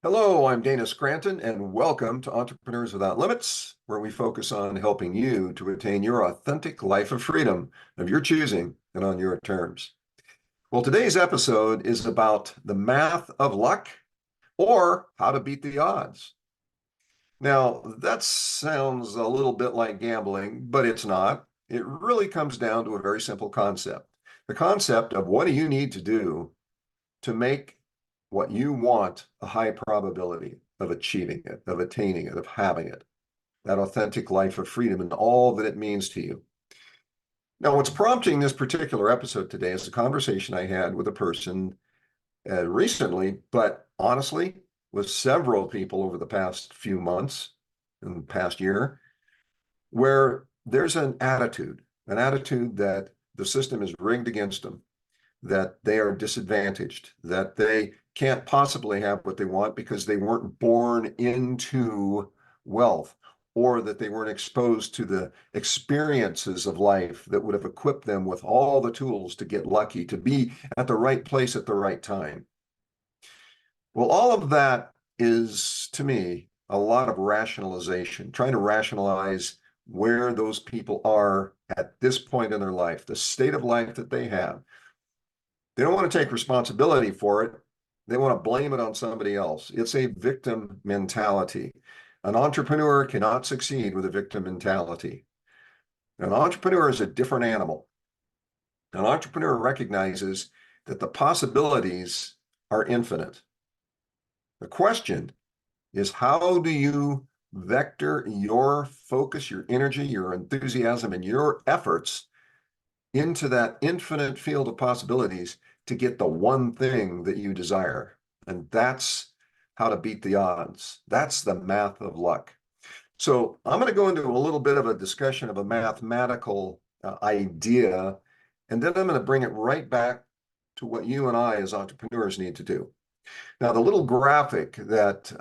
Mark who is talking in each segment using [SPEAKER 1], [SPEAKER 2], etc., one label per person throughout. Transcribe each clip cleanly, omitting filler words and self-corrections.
[SPEAKER 1] Hello, I'm Dana Scranton, and welcome to Entrepreneurs Without Limits, where we focus on helping you to attain your authentic life of freedom of your choosing and on your terms. Well, today's episode is about the math of luck or how to beat the odds. Now, that sounds a little bit like gambling, but it's not. It really comes down to a very simple concept. The concept of what do you need to do to make what you want a high probability of achieving it, of attaining it, of having it, that authentic life of freedom and all that it means to you. Now, what's prompting this particular episode today is a conversation I had with a person recently, but honestly, with several people over the past few months and the past year, where there's an attitude that the system is rigged against them, that they are disadvantaged, that they can't possibly have what they want because they weren't born into wealth, or that they weren't exposed to the experiences of life that would have equipped them with all the tools to get lucky, to be at the right place at the right time. Well, all of that is, to me, a lot of rationalization, trying to rationalize where those people are at this point in their life, the state of life that they have. They don't want to take responsibility for it. They want to blame it on somebody else. It's a victim mentality. An entrepreneur cannot succeed with a victim mentality. An entrepreneur is a different animal. An entrepreneur recognizes that the possibilities are infinite. The question is, how do you vector your focus, your energy, your enthusiasm, and your efforts into that infinite field of possibilities to get the one thing that you desire? And that's how to beat the odds. That's the math of luck. So I'm going to go into a little bit of a discussion of a mathematical idea, and then I'm going to bring it right back to what you and I as entrepreneurs need to do. Now, the little graphic that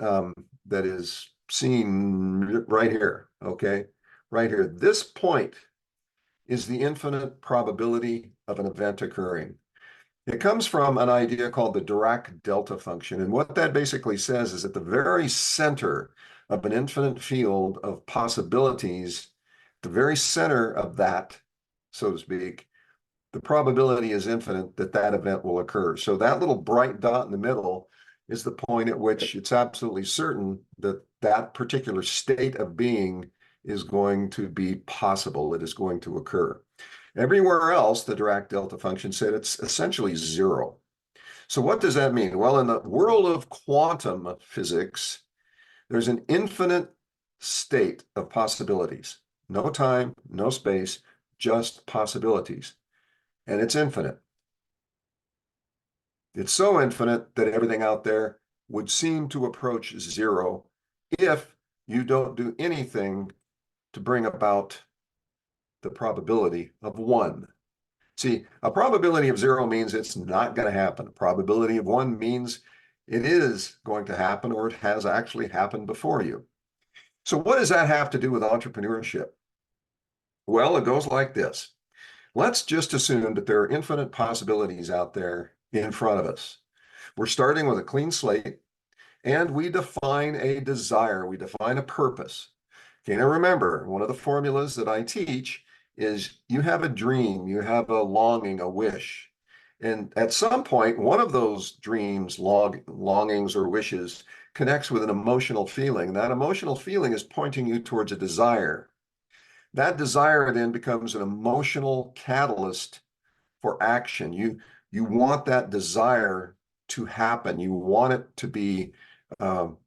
[SPEAKER 1] is seen right here, okay, right here, this point is the infinite probability of an event occurring. It comes from an idea called the Dirac delta function. And what that basically says is at the very center of an infinite field of possibilities, the very center of that, so to speak, the probability is infinite that that event will occur. So that little bright dot in the middle is the point at which it's absolutely certain that that particular state of being is going to be possible. It is going to occur. Everywhere else, the Dirac delta function said it's essentially zero. So what does that mean? Well, in the world of quantum physics, there's an infinite state of possibilities. No time, no space, just possibilities. And it's infinite. It's so infinite that everything out there would seem to approach zero if you don't do anything to bring about the probability of one. See, a probability of zero means it's not going to happen. A probability of one means it is going to happen or it has actually happened before you. So what does that have to do with entrepreneurship? Well, it goes like this. Let's just assume that there are infinite possibilities out there in front of us. We're starting with a clean slate and we define a desire, we define a purpose. Okay, now remember, one of the formulas that I teach is you have a dream, you have a longing, a wish. And at some point, one of those dreams, longings, or wishes connects with an emotional feeling. That emotional feeling is pointing you towards a desire. That desire then becomes an emotional catalyst for action. You want that desire to happen. You want it to be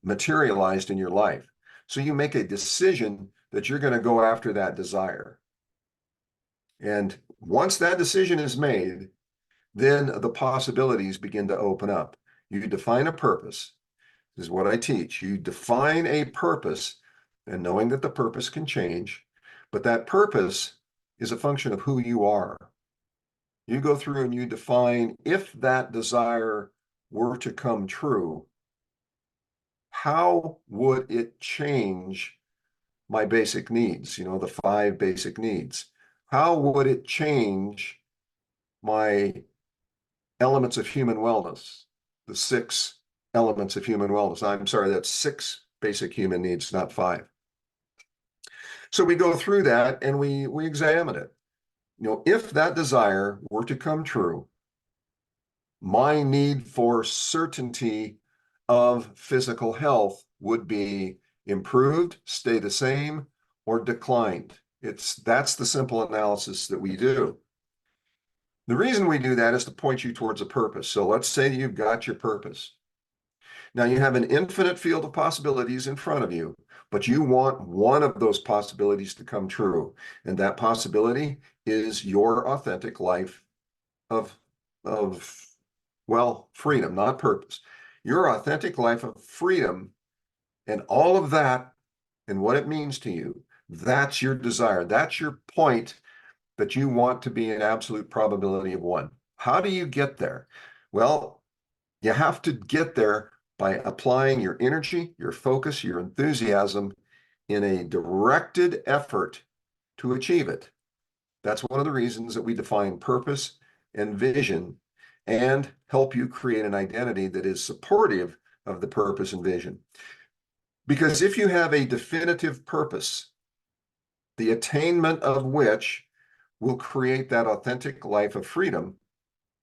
[SPEAKER 1] materialized in your life. So you make a decision that you're going to go after that desire. And once that decision is made, then the possibilities begin to open up. You define a purpose. This is what I teach. You define a purpose, and knowing that the purpose can change, but that purpose is a function of who you are. You go through and you define, if that desire were to come true, how would it change my basic needs? You know, the 5 basic needs. How would it change my elements of human wellness, the 6 elements of human wellness. I'm sorry, that's 6 basic human needs, not 5. So we go through that and we examine it. If that desire were to come true, my need for certainty of physical health would be improved, stay the same, or declined. That's the simple analysis that we do. The reason we do that is to point you towards a purpose. So let's say you've got your purpose. Now you have an infinite field of possibilities in front of you, but you want one of those possibilities to come true. And that possibility is your authentic life of, well, freedom, not purpose. Your authentic life of freedom and all of that and what it means to you, that's your desire. That's your point that you want to be an absolute probability of 1. How do you get there? Well, you have to get there by applying your energy, your focus, your enthusiasm in a directed effort to achieve it. That's one of the reasons that we define purpose and vision and help you create an identity that is supportive of the purpose and vision. Because if you have a definitive purpose, the attainment of which will create that authentic life of freedom,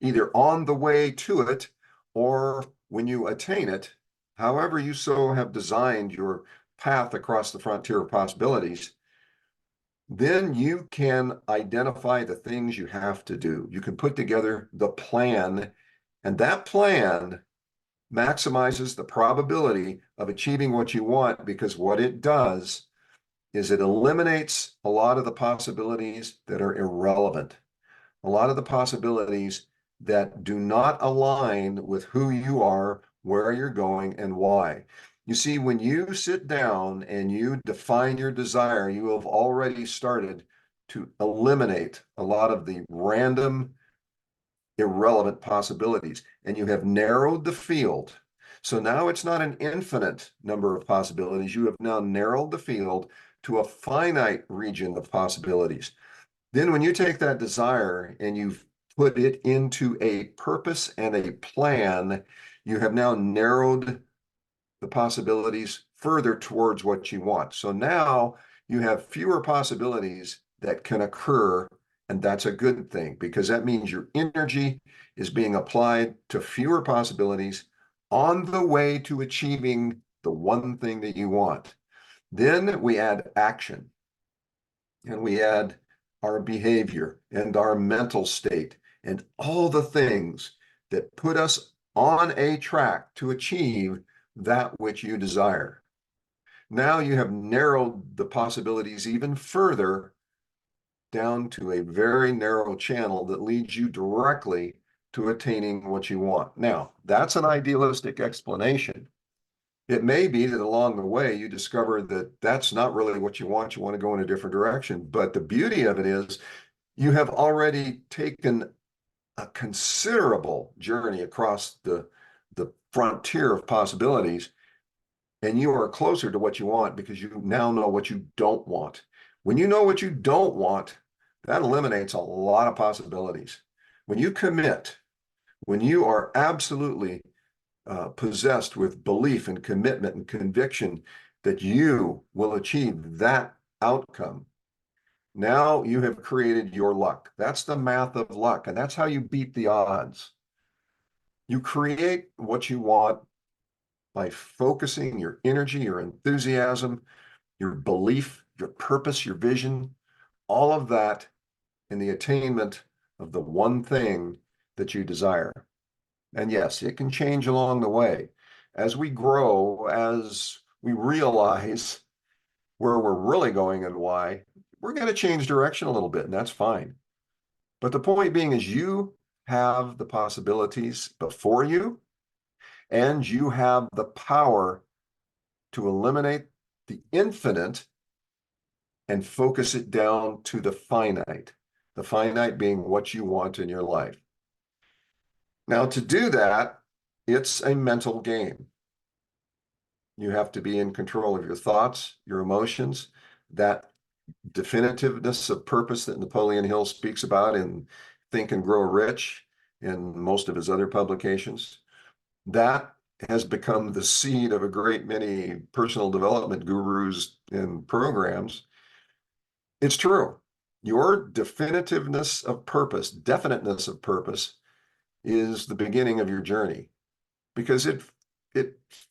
[SPEAKER 1] either on the way to it or when you attain it, however you so have designed your path across the frontier of possibilities, then you can identify the things you have to do. You can put together the plan, and that plan maximizes the probability of achieving what you want, because what it does is it eliminates a lot of the possibilities that are irrelevant, a lot of the possibilities that do not align with who you are, where you're going, and why. You see, when you sit down and you define your desire, you have already started to eliminate a lot of the random, irrelevant possibilities, and you have narrowed the field. So now it's not an infinite number of possibilities. You have now narrowed the field to a finite region of possibilities. Then when you take that desire and you've put it into a purpose and a plan, you have now narrowed the possibilities further towards what you want. So now you have fewer possibilities that can occur, and that's a good thing, because that means your energy is being applied to fewer possibilities on the way to achieving the one thing that you want. Then we add action, and we add our behavior and our mental state and all the things that put us on a track to achieve that which you desire. Now you have narrowed the possibilities even further down to a very narrow channel that leads you directly to attaining what you want. Now, that's an idealistic explanation. It may be that along the way you discover that that's not really what you want. You want to go in a different direction. But the beauty of it is you have already taken a considerable journey across the frontier of possibilities, and you are closer to what you want because you now know what you don't want. When you know what you don't want, that eliminates a lot of possibilities. When you commit, when you are absolutely possessed with belief and commitment and conviction that you will achieve that outcome, now you have created your luck. That's the math of luck, and that's how you beat the odds. You create what you want by focusing your energy, your enthusiasm, your belief, your purpose, your vision, all of that in the attainment of the one thing that you desire. And yes, it can change along the way. As we grow, as we realize where we're really going and why, we're going to change direction a little bit, and that's fine. But the point being is you have the possibilities before you, and you have the power to eliminate the infinite and focus it down to the finite being what you want in your life. Now, to do that, it's a mental game. You have to be in control of your thoughts, your emotions, that definitiveness of purpose that Napoleon Hill speaks about in Think and Grow Rich and most of his other publications. That has become the seed of a great many personal development gurus and programs. It's true. Your definitiveness of purpose, definiteness of purpose, is the beginning of your journey because it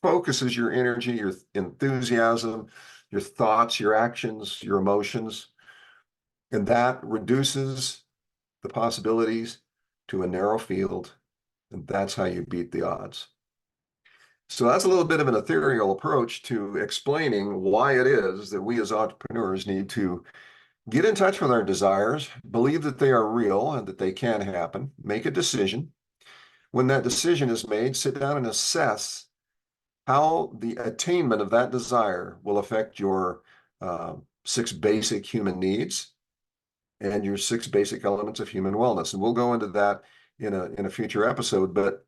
[SPEAKER 1] focuses your energy, your enthusiasm, your thoughts, your actions, your emotions, and that reduces the possibilities to a narrow field, and that's how you beat the odds. So that's a little bit of an ethereal approach to explaining why it is that we as entrepreneurs need to get in touch with our desires, believe that they are real and that they can happen, make a decision. When that decision is made, sit down and assess how the attainment of that desire will affect your six basic human needs and your six basic elements of human wellness. And we'll go into that in a future episode. But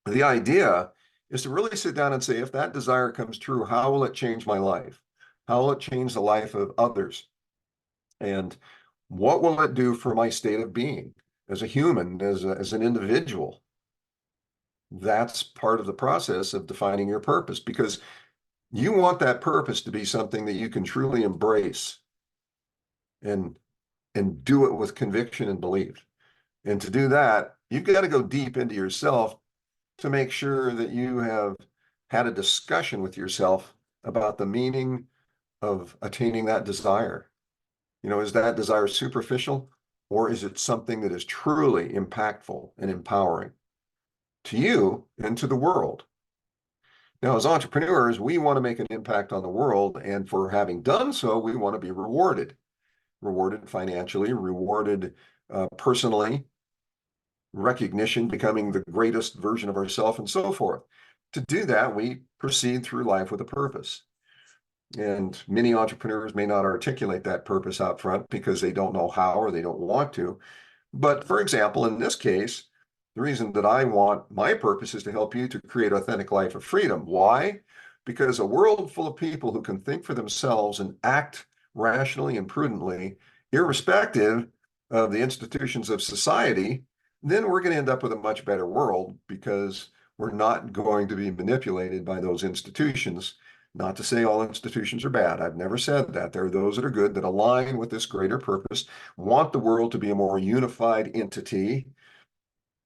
[SPEAKER 1] the idea is to really sit down and say, if that desire comes true, how will it change my life? How will it change the life of others? And what will it do for my state of being as a human, as an individual? That's part of the process of defining your purpose, because you want that purpose to be something that you can truly embrace and do it with conviction and belief. And to do that, you've got to go deep into yourself to make sure that you have had a discussion with yourself about the meaning of attaining that desire. You know, is that desire superficial, or is it something that is truly impactful and empowering to you and to the world? Now, as entrepreneurs, we want to make an impact on the world, and for having done so, we want to be rewarded financially, rewarded personally, recognition, becoming the greatest version of ourselves, and so forth. To do that, we proceed through life with a purpose. And many entrepreneurs may not articulate that purpose out front because they don't know how or they don't want to. But for example, in this case, the reason that I want my purpose is to help you to create an authentic life of freedom. Why? Because a world full of people who can think for themselves and act rationally and prudently, irrespective of the institutions of society, then we're going to end up with a much better world because we're not going to be manipulated by those institutions. Not to say all institutions are bad. I've never said that. There are those that are good, that align with this greater purpose, want the world to be a more unified entity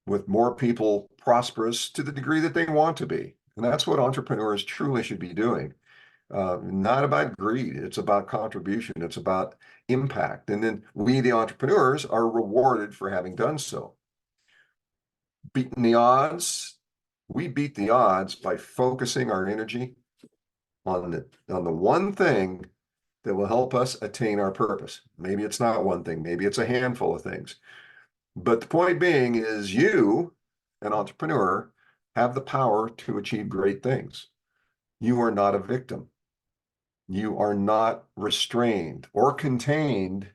[SPEAKER 1] with more people prosperous to the degree that they want to be. And that's what entrepreneurs truly should be doing. Not about greed. It's about contribution. It's about impact. And then we, the entrepreneurs, are rewarded for having done so. Beating the odds. We beat the odds by focusing our energy on the one thing that will help us attain our purpose. Maybe it's not one thing, maybe it's a handful of things. But the point being is you, an entrepreneur, have the power to achieve great things. You are not a victim. You are not restrained or contained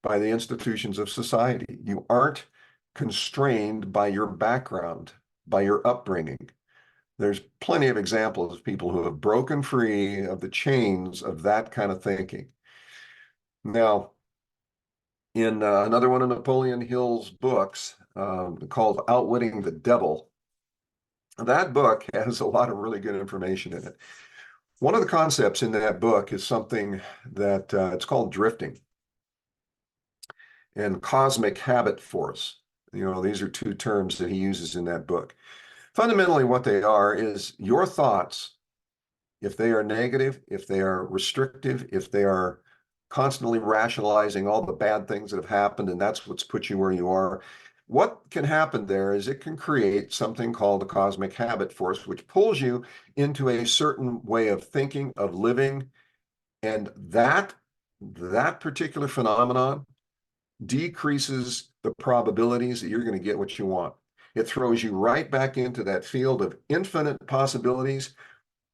[SPEAKER 1] by the institutions of society. You aren't constrained by your background, by your upbringing. There's plenty of examples of people who have broken free of the chains of that kind of thinking. Now, in another one of Napoleon Hill's books called Outwitting the Devil, that book has a lot of really good information in it. One of the concepts in that book is something that it's called drifting and cosmic habit force. You know, these are two terms that he uses in that book. Fundamentally, what they are is your thoughts, if they are negative, if they are restrictive, if they are constantly rationalizing all the bad things that have happened, and that's what's put you where you are, what can happen there is it can create something called a cosmic habit force, which pulls you into a certain way of thinking, of living, and that particular phenomenon decreases the probabilities that you're going to get what you want. It throws you right back into that field of infinite possibilities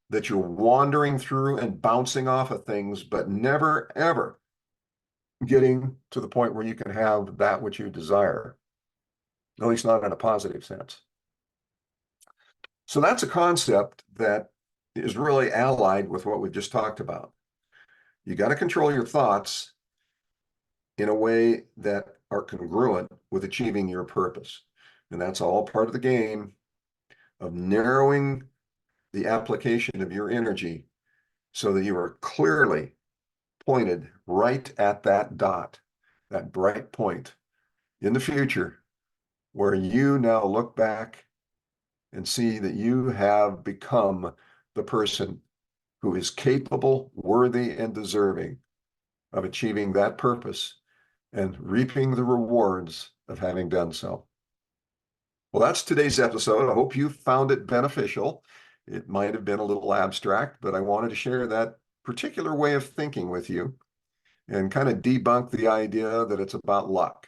[SPEAKER 1] that you're wandering through and bouncing off of things, but never, ever getting to the point where you can have that which you desire, at least not in a positive sense. So that's a concept that is really allied with what we've just talked about. You got to control your thoughts in a way that are congruent with achieving your purpose. And that's all part of the game of narrowing the application of your energy so that you are clearly pointed right at that dot, that bright point in the future, where you now look back and see that you have become the person who is capable, worthy, and deserving of achieving that purpose and reaping the rewards of having done so. Well, that's today's episode. I hope you found it beneficial. It might have been a little abstract, but I wanted to share that particular way of thinking with you and kind of debunk the idea that it's about luck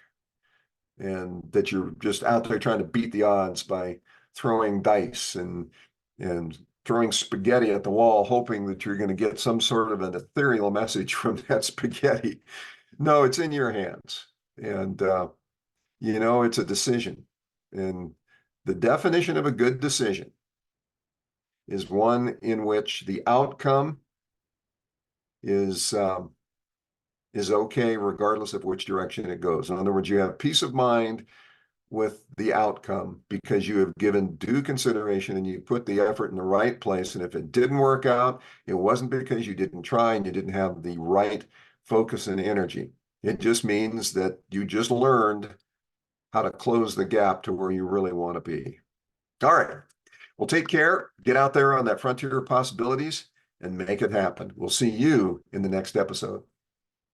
[SPEAKER 1] and that you're just out there trying to beat the odds by throwing dice and throwing spaghetti at the wall, hoping that you're going to get some sort of an ethereal message from that spaghetti. No, it's in your hands. And, it's a decision. And the definition of a good decision is one in which the outcome is okay regardless of which direction it goes. In other words, you have peace of mind with the outcome because you have given due consideration and you put the effort in the right place. And if it didn't work out, it wasn't because you didn't try and you didn't have the right focus and energy. It just means that you just learned how to close the gap to where you really want to be. All right. Well, take care. Get out there on that frontier of possibilities and make it happen. We'll see you in the next episode.